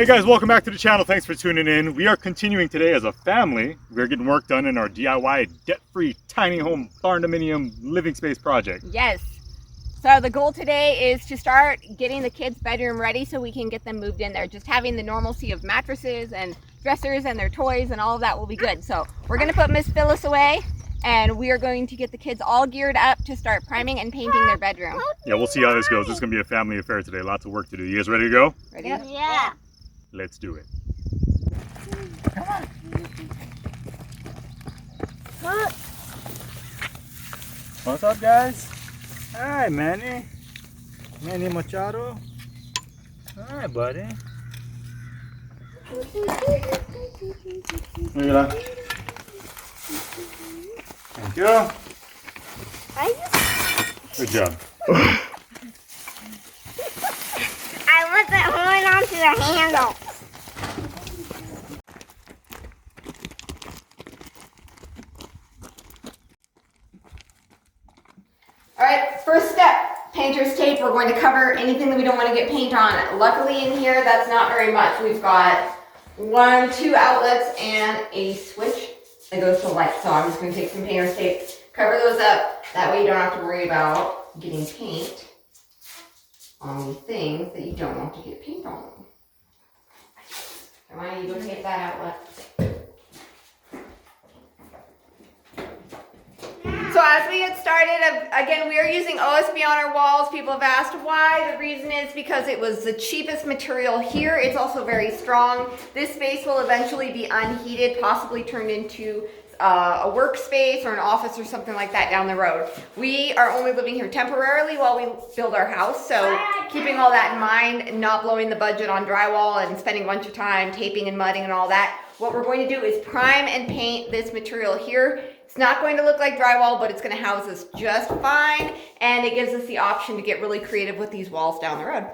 Hey guys, welcome back to the channel. Thanks for tuning in. We are continuing today as a family. We're getting work done in our DIY debt-free tiny home barndominium living space project. Yes. So the goal today is to start getting the kids' bedroom ready so we can get them moved in there. Just having the normalcy of mattresses and dressers and their toys and all of that will be good. So we're going to put Miss Phyllis away and we are going to get the kids all geared up to start priming and painting their bedroom. Yeah, we'll see how this goes. It's going to be a family affair today. Lots of work to do. You guys ready to go? Ready? Yeah. Let's do it. Come on. What's up, guys? Hi, Manny. Manny Machado. Hi, buddy. Mira. Thank you. Good job. I wasn't holding on to the handle. Alright, first step, painter's tape. We're going to cover anything that we don't want to get paint on. Luckily in here, that's not very much. We've got 2 outlets and a switch that goes to light. So I'm just going to take some painter's tape, cover those up. That way you don't have to worry about getting paint on the things that you don't want to get paint on. Come on, you go tape that outlet. So as we get started, again, we are using OSB on our walls. People have asked why. The reason is because it was the cheapest material here. It's also very strong. This space will eventually be unheated, possibly turned into a workspace or an office or something like that down the road. We are only living here temporarily while we build our house, so keeping all that in mind, not blowing the budget on drywall and spending a bunch of time taping and mudding and all that, what we're going to do is prime and paint this material here. It's not going to look like drywall, but it's going to house us just fine, and it gives us the option to get really creative with these walls down the road.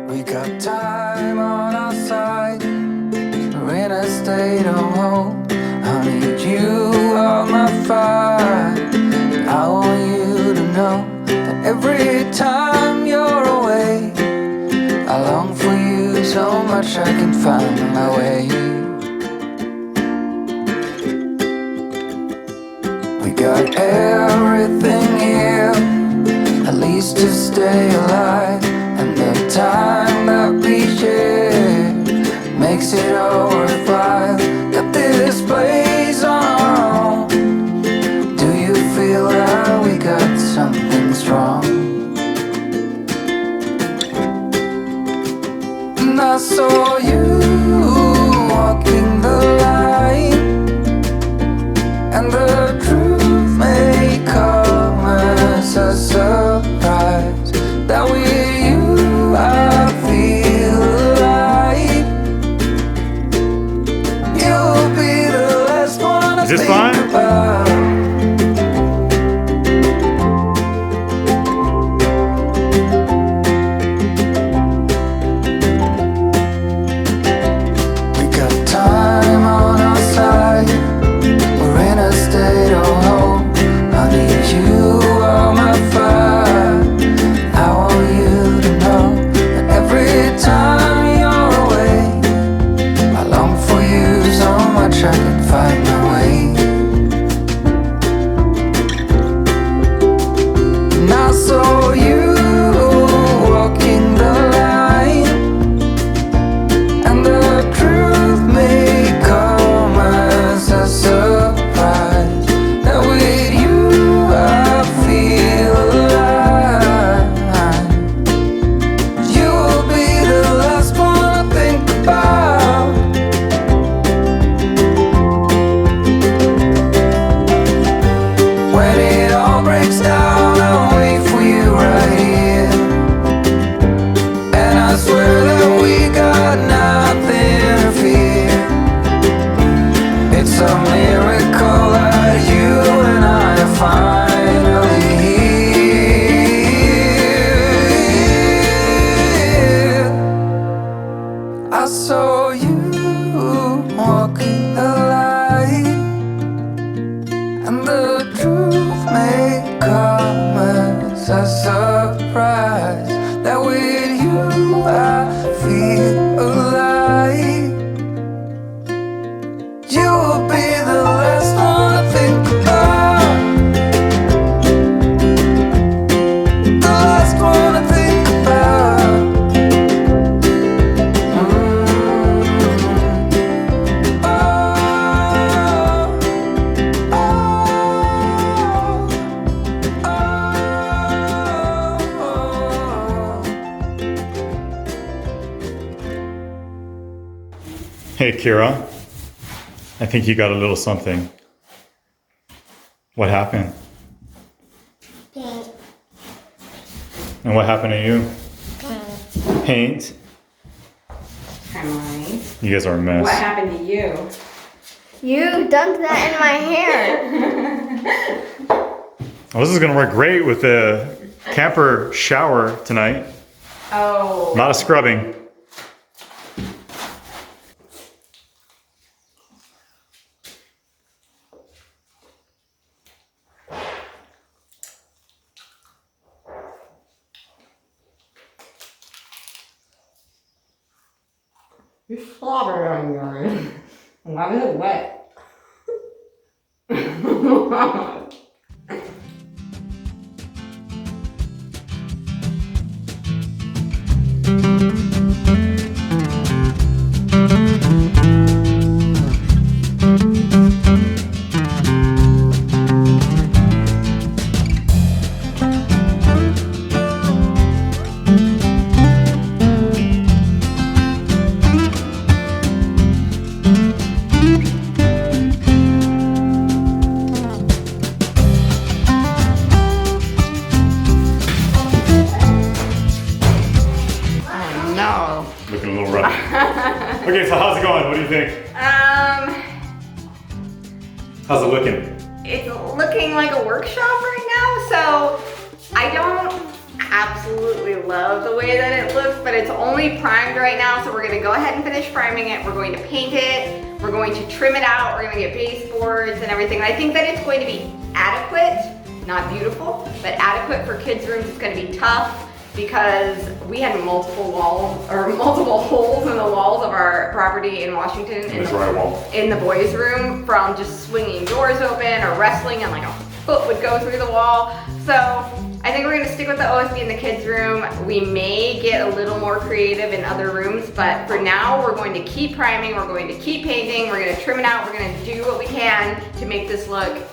We got time on our side. We're in a state of hope. I need you on my fire. I want you to know that every time you're away, I long for you so much I can find my way. We got everything here, at least to stay alive. And the time that we share makes it all worthwhile. Got this place on our own. Do you feel that we got something strong? And I saw you walking the line, and the truth may come as a surprise that we I feel alive. You'll be the last one I think about. We got time on our side. We're in a state of hope. I need you on my fire. I want you to know that every time you're away, I long for you so much I can find my way. will be the last one I think about. The last one I think about. Hey Kira, I think you got a little something. What happened? Paint. And what happened to you? Paint? Emily, You guys are a mess. what happened to you? You dumped that in my hair. Well, this is gonna work great with the camper shower tonight. Oh. Not a scrubbing. You slobbered on yours. Why was it wet? No. Looking a little rough. Okay, so how's it going? What do you think? How's it looking? It's looking like a workshop right now, so I don't absolutely love the way that it looks, but it's only primed right now, so we're gonna go ahead and finish priming it. We're going to paint it, we're going to trim it out, we're gonna get baseboards and everything. I think that it's going to be adequate, not beautiful, but adequate for kids' rooms. It's gonna be tough because we had multiple walls, or multiple holes in the walls of our property in Washington. In the drywall. In the boys' room from just swinging doors open or wrestling and like a foot would go through the wall. So I think we're gonna stick with the OSB in the kids' room. We may get a little more creative in other rooms, but for now we're going to keep priming, we're going to keep painting, we're gonna trim it out, we're gonna do what we can to make this look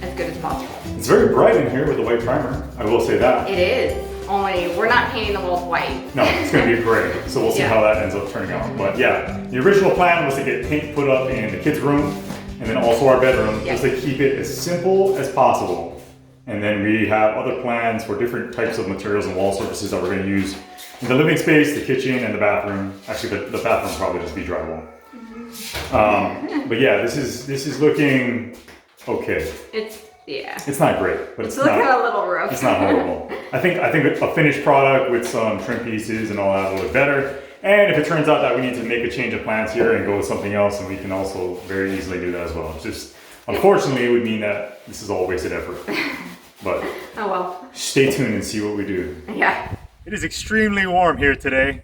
as good as possible. It's very bright in here with the white primer. I will say that. It is, only we're not painting the walls white. No, it's gonna be gray. So we'll see Yeah. how that ends up turning out. But yeah, the original plan was to get paint put up in the kids' room and then also our bedroom, just to keep it as simple as possible. And then we have other plans for different types of materials and wall surfaces that we're gonna use in the living space, the kitchen, and the bathroom. Actually, the bathroom will probably just be drywall. But yeah, this is looking okay. It's not great, but it's looking not, a little rough. it's not horrible. I think a finished product with some trim pieces and all that will look better. And if it turns out that we need to make a change of plans here and go with something else, and we can also very easily do that as well. It's just, unfortunately, it would mean that this is all wasted effort. But oh well. stay tuned and see what we do. Yeah. It is extremely warm here today.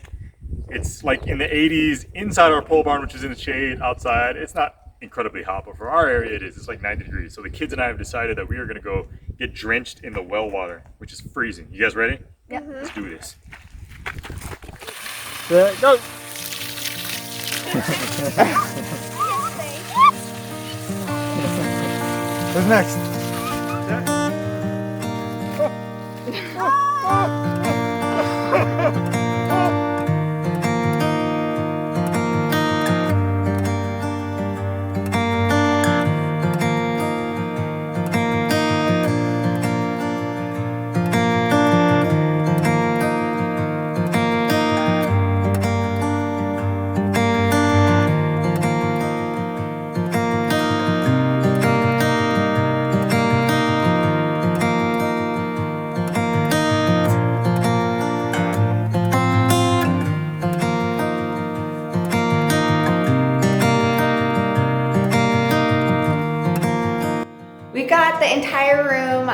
It's like in the 80s inside our pole barn, which is in the shade. Outside, it's not incredibly hot, but for our area it is. It's like 90 degrees. So the kids and I have decided that we are gonna go get drenched in the well water, which is freezing. You guys ready? Yeah. Let's do this. Go. Who's next? We got the entire room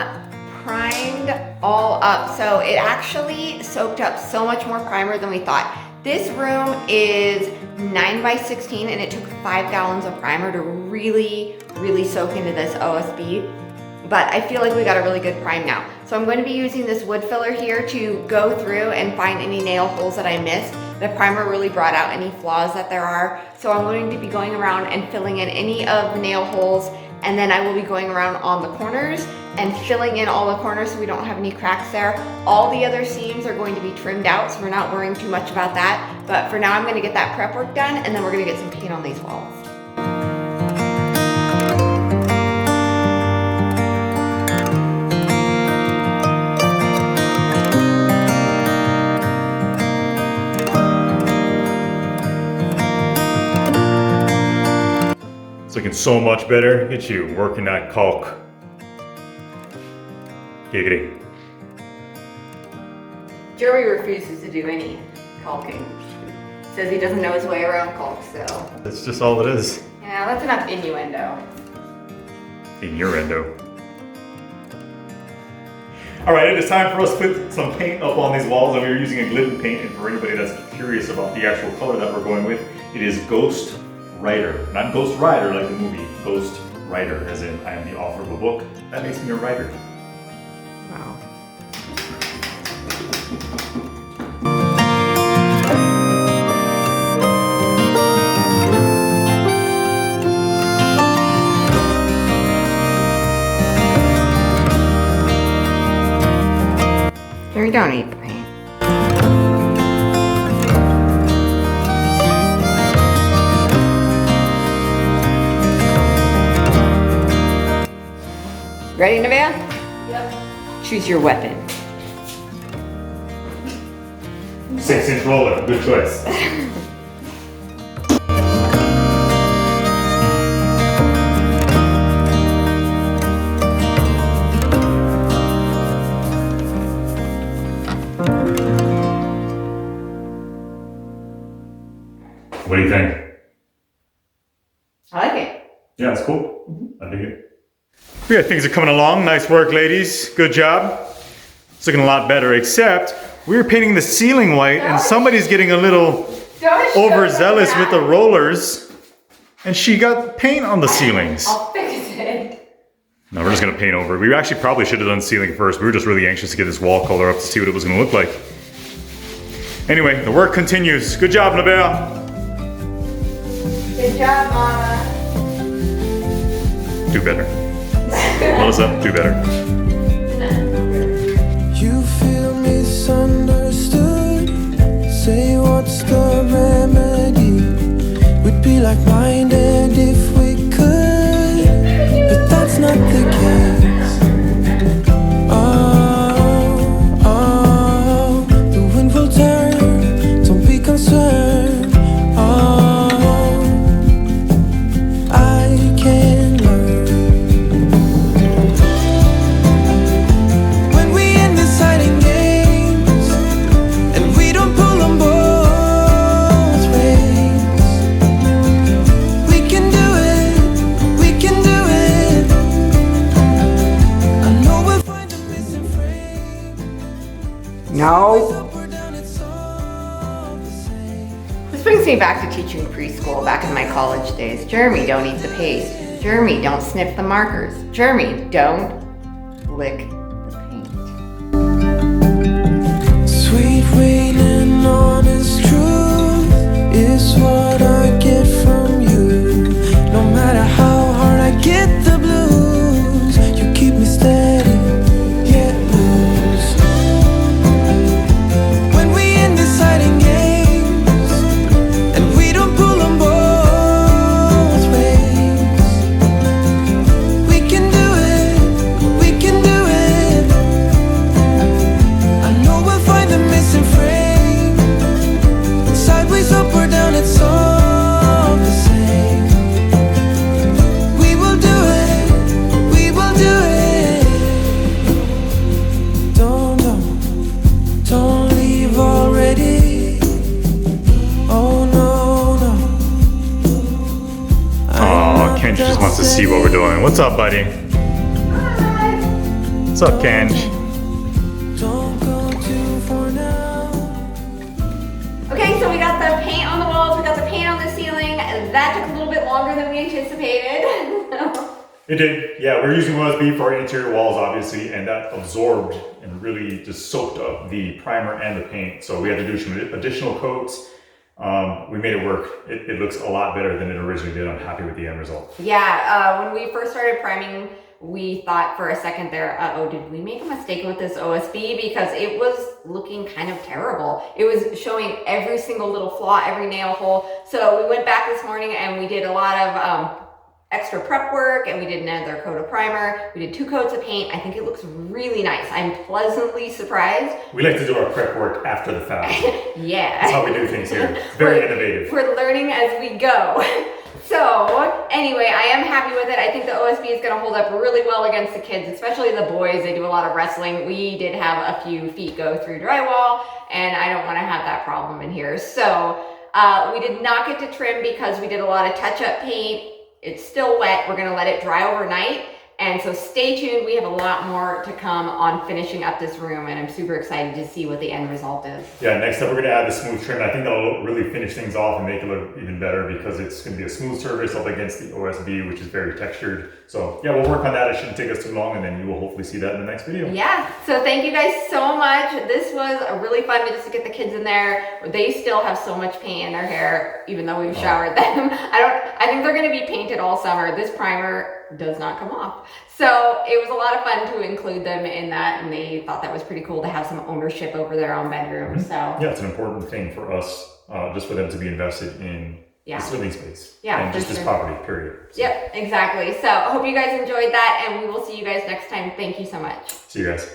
primed all up. So it actually soaked up so much more primer than we thought. This room is 9 by 16 and it took 5 gallons of primer to really soak into this OSB. But I feel like we got a really good prime now. So I'm going to be using this wood filler here to go through and find any nail holes that I missed. The primer really brought out any flaws that there are. So I'm going to be going around and filling in any of the nail holes, and then I will be going around on the corners and filling in all the corners so we don't have any cracks there. All the other seams are going to be trimmed out, so we're not worrying too much about that. But for now, I'm gonna get that prep work done, and then we're gonna get some paint on these walls. It's looking so much better. Look at you working that caulk. Giggity. Jeremy refuses to do any caulking. Says he doesn't know his way around caulk, so. That's just all it is. Yeah, that's enough innuendo. Innuendo. All right, it is time for us to put some paint up on these walls, and we are using a glidden paint. And for anybody that's curious about the actual color that we're going with, it is Ghost Rider. Not Ghost Rider like the movie, Ghost Rider, as in I am the author of a book. That makes me a writer. Wow. Here we don't eat the paint. Ready, Nevaeh? Yep. Choose your weapon. 6-inch roller, good choice. What do you think? I like it. Yeah, it's cool. I dig it. Yeah, things are coming along. Nice work, ladies. Good job. It's looking a lot better, except we were painting the ceiling white and somebody's getting a little overzealous with the rollers and she got paint on the ceilings. I'll fix it. No, we're just gonna paint over. We actually probably should have done ceiling first. We were just really anxious to get this wall color up to see what it was gonna look like. Anyway, the work continues. Good job, Nevaeh. Good job, Mama. Do better. Melissa, do better. You feel misunderstood. Say what's the remedy? We'd be like-minded if we could, but that's not the case. Oh, the wind will turn. Don't be concerned. Oh, I can learn. When we end this hiding games and we don't pull them both ways, we can do it, we can do it. I know we'll find a missing frame. No. Up or down, it's all the same. This brings me back to teaching preschool back in my college days. Jeremy, don't eat the paste. Jeremy, don't sniff the markers. Jeremy, don't lick the paint. Sweet rain and honest truth is what I get from you. No matter how hard I get the blues, you keep me steady, yet loose. When we end this hiding games and we don't pull them both ways, we can do it, we can do it. I know we'll find the missing frame. Sideways, up or down, it's all the same. We will do it, we will do it. Don't leave already. Oh no, no. Aw, Kenj just wants to see what we're doing. What's up, buddy? What's up, Kenj? Don't go too far now. Okay, so we that took a little bit longer than we anticipated. It did, yeah. We're using OSB for our interior walls, obviously, and that absorbed and really just soaked up the primer and the paint. So we had to do some additional coats. We made it work. It looks a lot better than it originally did. I'm happy with the end result. Yeah, when we first started priming, we thought for a second there, uh-oh, did we make a mistake with this OSB? Because it was looking kind of terrible. It was showing every single little flaw, every nail hole. So we went back this morning and we did a lot of extra prep work, and we did another coat of primer. We did 2 coats of paint. I think it looks really nice. I'm pleasantly surprised. We like to do our prep work after the fact. Yeah. That's how we do things here. It's very innovative. We're learning as we go. So anyway, I am happy with it. I think the OSB is going to hold up really well against the kids, especially the boys. They do a lot of wrestling. We did have a few feet go through drywall, and I don't want to have that problem in here. So we did not get to trim because we did a lot of touch-up paint. It's still wet. We're going to let it dry overnight. And so stay tuned. We have a lot more to come on finishing up this room, and I'm super excited to see what the end result is. Yeah, next up we're going to add the smooth trim. I think that'll really finish things off and make it look even better because it's going to be a smooth surface up against the OSB, which is very textured. So yeah, we'll work on that. It shouldn't take us too long, and then you will hopefully see that in the next video. Yeah, so thank you guys so much. This was really fun just to get the kids in there. They still have so much paint in their hair, even though we've showered them. I think they're going to be painted all summer. This primer does not come off. So it was a lot of fun to include them in that, and they thought that was pretty cool to have some ownership over their own bedroom. So yeah, it's an important thing for us, just for them to be invested in this living space. Yeah, and just this property, period. So. Yep, exactly. So I hope you guys enjoyed that, and we will see you guys next time. Thank you so much. See you guys.